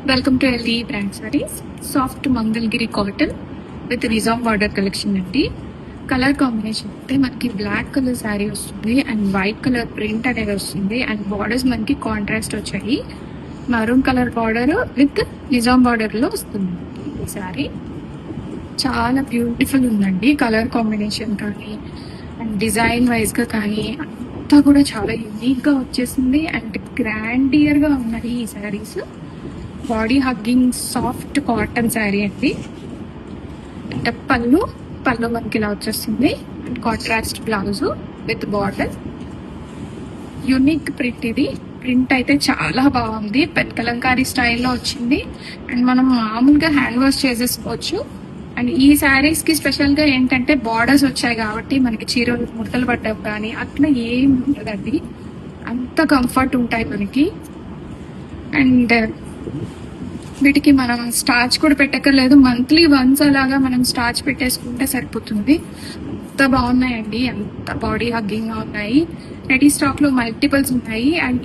Welcome to LE brand sarees. Soft Mangalagiri cotton with Nizam border collection అండి. Colour combination అయితే మనకి black colour sari వస్తుంది and white colour print అనేది వస్తుంది అండ్ బార్డర్స్ మనకి కాంట్రాస్ట్ వచ్చాయి. Maroon colour border with Nizam border లో వస్తుంది. ఈ శారీ చాలా బ్యూటిఫుల్ ఉందండి. కలర్ కాంబినేషన్ కానీ అండ్ డిజైన్ వైజ్ గా కానీ అంతా కూడా చాలా యూనిక్ గా వచ్చేసింది అండ్ గ్రాండియర్ గా ఉన్నాయి ఈ saris. Body hugging soft cotton sari అండి. అంటే పళ్ళు మనకి ఇలా వచ్చేస్తుంది and contrast blouse with border. Unique print ఇది. ప్రింట్ అయితే చాలా బాగుంది. పెద్ద కలంకారీ స్టైల్లో వచ్చింది అండ్ మనం మామూలుగా హ్యాండ్ వాష్ చేసేసుకోవచ్చు. అండ్ ఈ శారీస్ కి స్పెషల్ గా ఏంటంటే బార్డర్స్ వచ్చాయి కాబట్టి మనకి చీరలు ముడతలు పడ్డావు కానీ అట్లా ఏం ఉండదండి. అంత కంఫర్ట్ ఉంటాయి మనకి. అండ్ వీటికి మనం స్టార్చ్ కూడా పెట్టక్కర్లేదు. మంత్లీ వన్స్ అలాగా మనం స్టార్చ్ పెట్టేసుకుంటే సరిపోతుంది. ఎంత బాగున్నాయండి, ఎంత బాడీ హగ్గింగ్ గా ఉన్నాయి. రెడీ స్టాక్ లో మల్టిపుల్స్ ఉన్నాయి అండ్